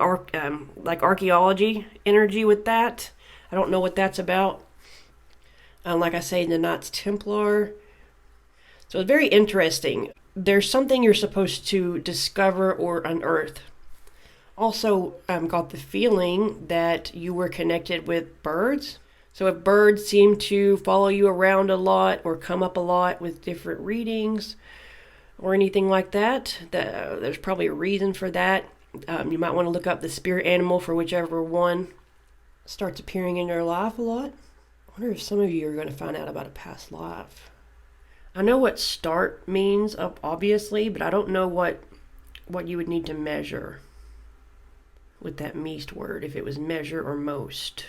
Speaker 1: like archaeology energy with that. I don't know what that's about. Like I say, the Knights Templar. So it's very interesting. There's something you're supposed to discover or unearth. Also, got the feeling that you were connected with birds. So if birds seem to follow you around a lot or come up a lot with different readings or anything like that, there's probably a reason for that. You might want to look up the spirit animal for whichever one starts appearing in your life a lot. I wonder if some of you are going to find out about a past life. I know what start means, obviously, but I don't know what you would need to measure. with that meest word, if it was measure or most.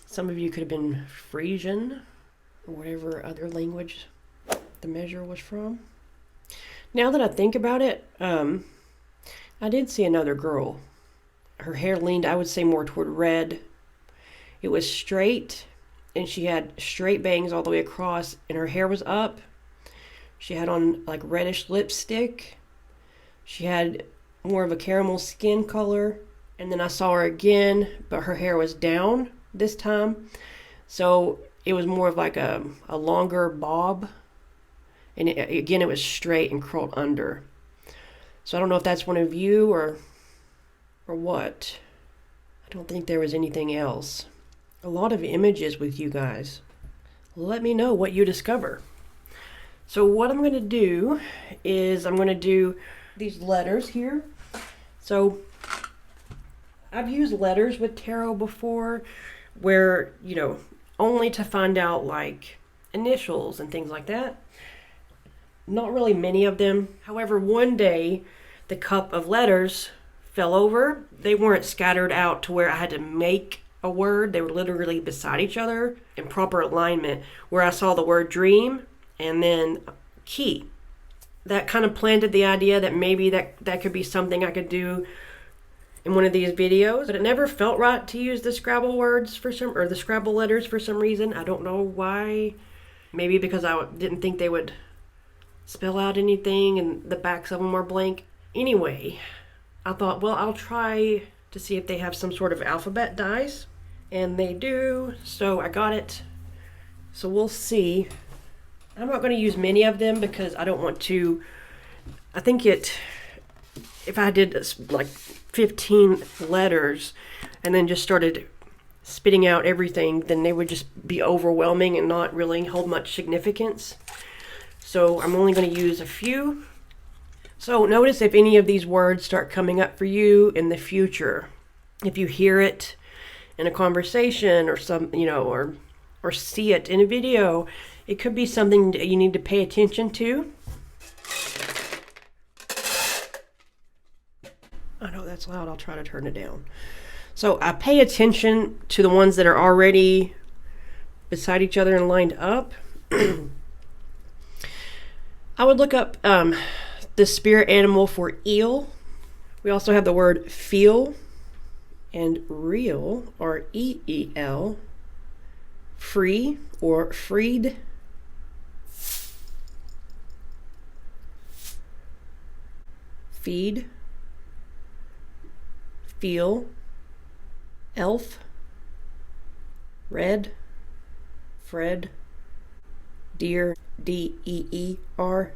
Speaker 1: Some of you could have been Frisian or whatever other language the measure was from. Now that I think about it, I did see another girl. Her hair leaned, I would say, more toward red. It was straight, and she had straight bangs all the way across, and her hair was up. She had on like reddish lipstick. She had more of a caramel skin color. And then I saw her again, but her hair was down this time. So it was more of like a longer bob. And again, it was straight and curled under. So I don't know if that's one of you or what. I don't think there was anything else. A lot of images with you guys. Let me know what you discover. So what I'm going to do is I'm going to do these letters here. So I've used letters with tarot before where, you know, only to find out like initials and things like that. Not really many of them. However, one day the cup of letters fell over. They weren't scattered out to where I had to make a word. They were literally beside each other in proper alignment, where I saw the word dream and then key. That kind of planted the idea that maybe that could be something I could do in one of these videos. But it never felt right to use the Scrabble words or the Scrabble letters for some reason. I don't know why. Maybe because I didn't think they would spell out anything and the backs of them were blank. Anyway, I thought, well, I'll try to see if they have some sort of alphabet dice. And they do, so I got it. So we'll see. I'm not going to use many of them because I don't want to. I think if I did like 15 letters and then just started spitting out everything, then they would just be overwhelming and not really hold much significance. So I'm only going to use a few. So notice if any of these words start coming up for you in the future. If you hear it in a conversation or or see it in a video, it could be something that you need to pay attention to. I know that's loud. I'll try to turn it down. So I pay attention to the ones that are already beside each other and lined up. I would look up the spirit animal for eel. We also have the word feel and real, or E-E-L. Free or freed. Feed. Feel. Elf. Red. Fred. Deer. D-E-E-R.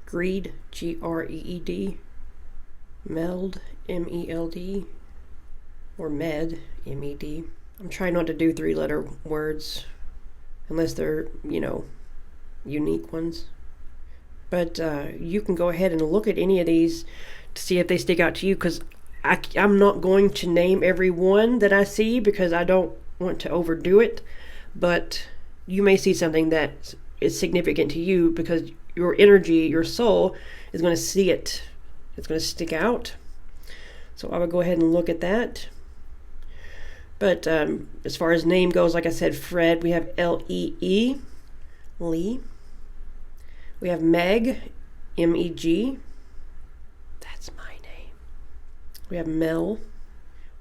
Speaker 1: Greed. G-R-E-E-D. Meld. M-E-L-D. Or med. M-E-D. I'm trying not to do 3-letter words unless they're, unique ones. But you can go ahead and look at any of these to see if they stick out to you, because I'm not going to name every one that I see because I don't want to overdo it. But you may see something that is significant to you because your energy, your soul, is going to see it. It's going to stick out. So I would go ahead and look at that. But as far as name goes, like I said, Fred, we have L-E-E, Lee. We have Meg, M-E-G. That's my name. We have Mel.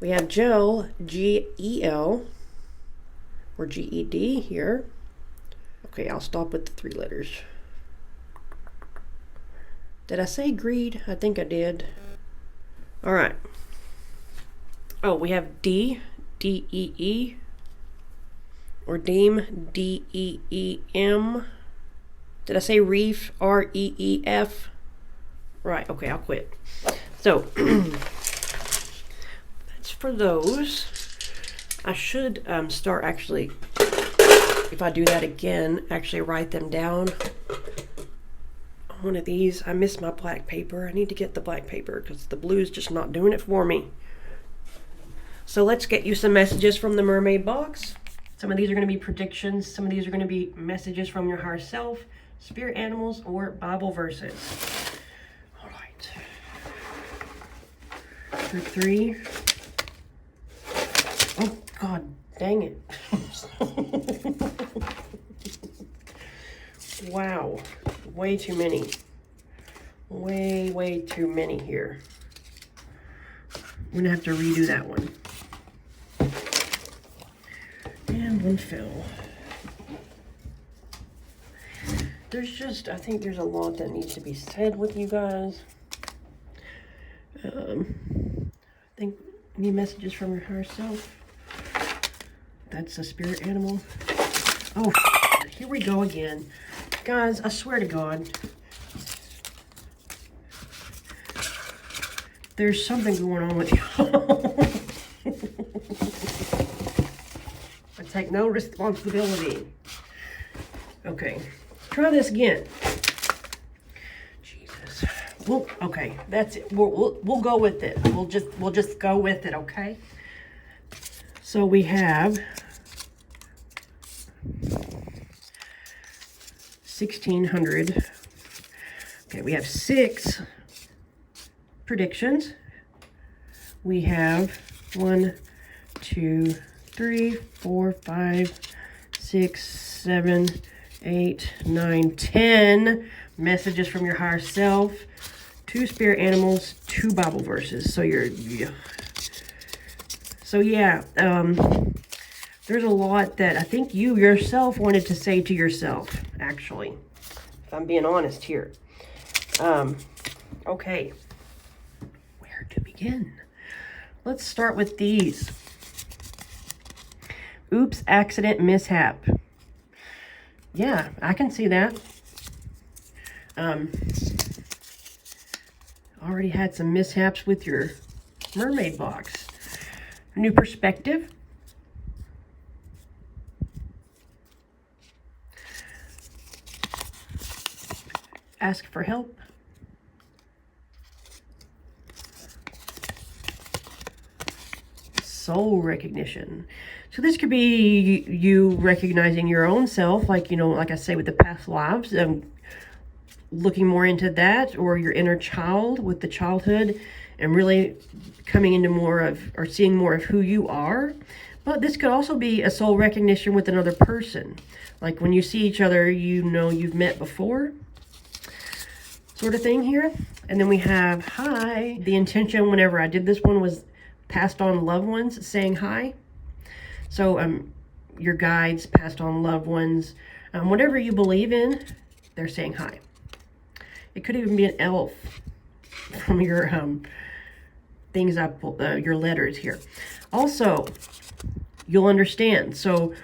Speaker 1: We have Gel, G-E-L, or G-E-D here. Okay, I'll stop with the 3 letters. Did I say greed? I think I did. All right. Oh, we have D. D-E-E, or Deem, D-E-E-M. Did I say reef? R-E-E-F? Right, okay, I'll quit. So, that's for those. I should start actually, if I do that again, actually write them down on one of these. I miss my black paper. I need to get the black paper because the blue's just not doing it for me. So let's get you some messages from the mermaid box. Some of these are going to be predictions. Some of these are going to be messages from your higher self, spirit animals, or Bible verses. All right. Group 3. Oh, God, dang it. Wow, way too many. Way too many here. I'm gonna have to redo that one. And one fell. There's just, I think there's a lot that needs to be said with you guys. I think any messages from your higher self. That's a spirit animal. Oh, here we go again. Guys, I swear to God. There's something going on with you. I take no responsibility. Okay, try this again. Jesus. Well, okay, that's it. We'll go with it. We'll just go with it. Okay. So we have 1,600. Okay, we have 6 predictions. We have 1, 2, 3, 4, 5, 6, 7, 8, 9, 10 messages from your higher self, 2 spirit animals, 2 Bible verses. So there's a lot that I think you yourself wanted to say to yourself, actually, if I'm being honest here. Okay, where to begin? Let's start with these. Oops, accident, mishap. Yeah, I can see that. Already had some mishaps with your mermaid box. New perspective. Ask for help. Soul recognition. So this could be you recognizing your own self, like, like I say with the past lives, looking more into that, or your inner child with the childhood, and really coming into more of, or seeing more of who you are. But this could also be a soul recognition with another person. Like when you see each other, you've met before, sort of thing here. And then we have hi. The intention whenever I did this one was passed on loved ones saying hi. So your guides, passed on loved ones, whatever you believe in, they're saying hi. It could even be an elf from your things I pulled, your letters here. Also, you'll understand. So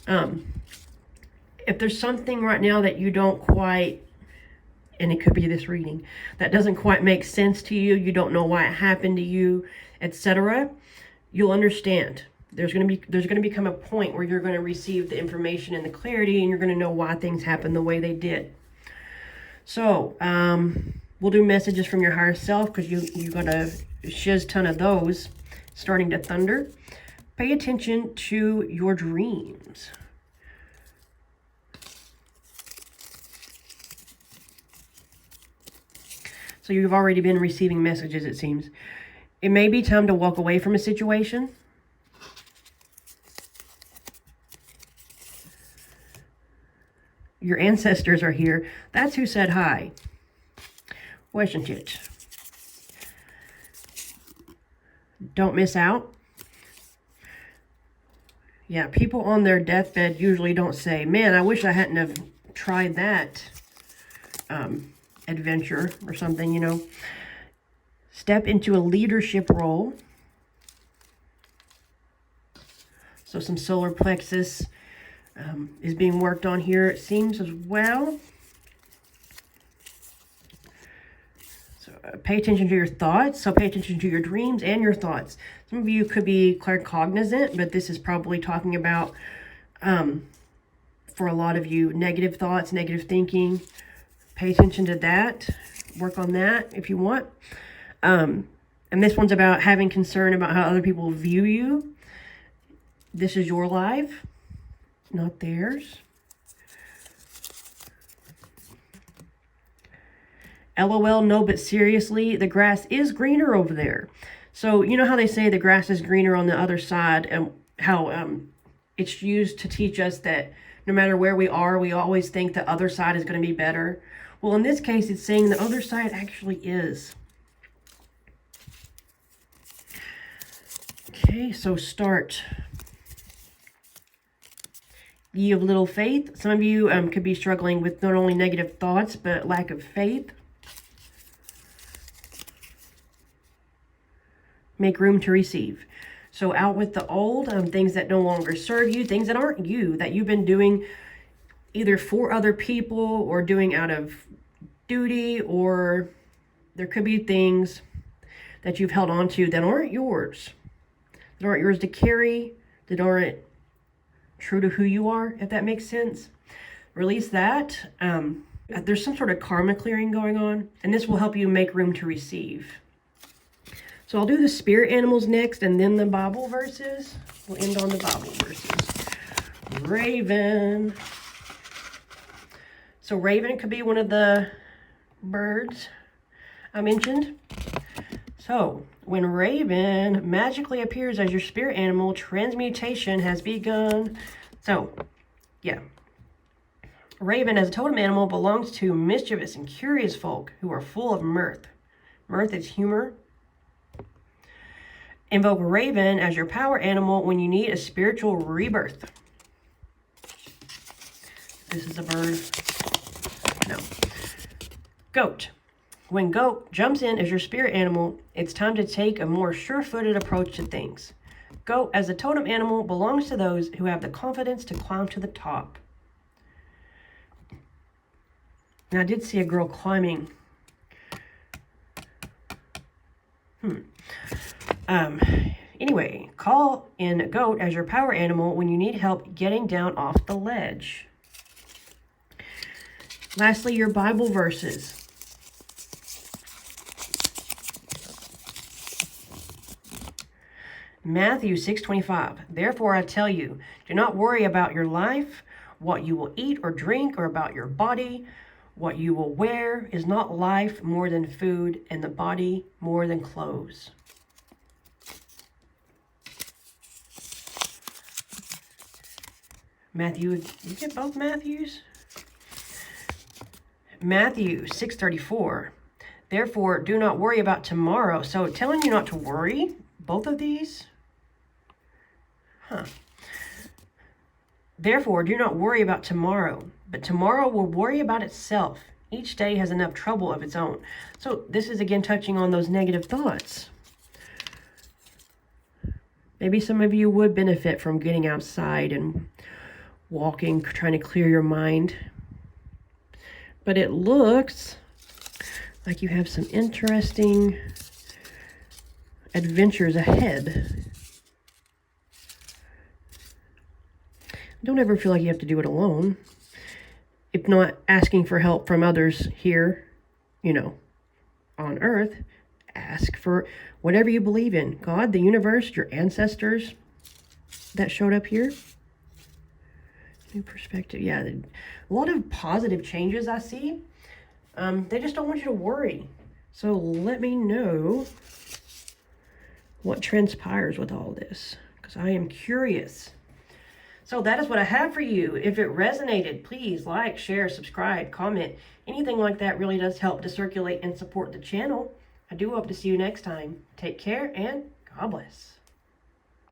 Speaker 1: if there's something right now that you don't quite, and it could be this reading, that doesn't quite make sense to you, you don't know why it happened to you, etc., you'll understand. There's going to become a point where you're going to receive the information and the clarity, and you're going to know why things happen the way they did. So we'll do messages from your higher self, because you got a shiz ton of those starting to thunder. Pay attention to your dreams. So you've already been receiving messages, it seems. It may be time to walk away from a situation. Your ancestors are here. That's who said hi. Wasn't it? Don't miss out. Yeah, people on their deathbed usually don't say, man, I wish I hadn't have tried that adventure or something, Step into a leadership role. So some solar plexus is being worked on here, it seems, as well. So pay attention to your thoughts. So pay attention to your dreams and your thoughts. Some of you could be claircognizant, but this is probably talking about, for a lot of you, negative thoughts, negative thinking. Pay attention to that. Work on that if you want. And this one's about having concern about how other people view you. This is your life, not theirs. LOL, no, but seriously, the grass is greener over there. So you know how they say the grass is greener on the other side, and how it's used to teach us that no matter where we are, we always think the other side is going to be better. Well, in this case, it's saying the other side actually is. Okay, so start. Ye of little faith. Some of you could be struggling with not only negative thoughts, but lack of faith. Make room to receive. So out with the old, things that no longer serve you, things that aren't you, that you've been doing either for other people or doing out of duty, or there could be things that you've held on to that aren't yours to carry, that aren't true to who you are, if that makes sense. Release that. There's some sort of karma clearing going on, and this will help you make room to receive. So I'll do the spirit animals next, and then the Bible verses. We'll end on the Bible verses. Raven. So Raven could be one of the birds I mentioned. So when Raven magically appears as your spirit animal, transmutation has begun. So, yeah. Raven as a totem animal belongs to mischievous and curious folk who are full of mirth. Mirth is humor. Invoke Raven as your power animal when you need a spiritual rebirth. This is a bird. No. Goat. When Goat jumps in as your spirit animal, it's time to take a more sure-footed approach to things. Goat as a totem animal belongs to those who have the confidence to climb to the top. And I did see a girl climbing. Anyway, call in Goat as your power animal when you need help getting down off the ledge. Lastly, your Bible verses. Matthew 6:25. Therefore I tell you, do not worry about your life, what you will eat or drink, or about your body, what you will wear. Is not life more than food, and the body more than clothes? Matthew, you get both Matthews? Matthew 6:34. Therefore, do not worry about tomorrow. So telling you not to worry, both of these? Therefore, do not worry about tomorrow, but tomorrow will worry about itself. Each day has enough trouble of its own. So this is again touching on those negative thoughts. Maybe some of you would benefit from getting outside and walking, trying to clear your mind. But it looks like you have some interesting adventures ahead. Don't ever feel like you have to do it alone. If not asking for help from others here, on earth, ask for whatever you believe in. God, the universe, your ancestors that showed up here. New perspective. Yeah, a lot of positive changes I see. They just don't want you to worry. So let me know what transpires with all this, because I am curious. So that is what I have for you. If it resonated, please like, share, subscribe, comment. Anything like that really does help to circulate and support the channel. I do hope to see you next time. Take care and God bless.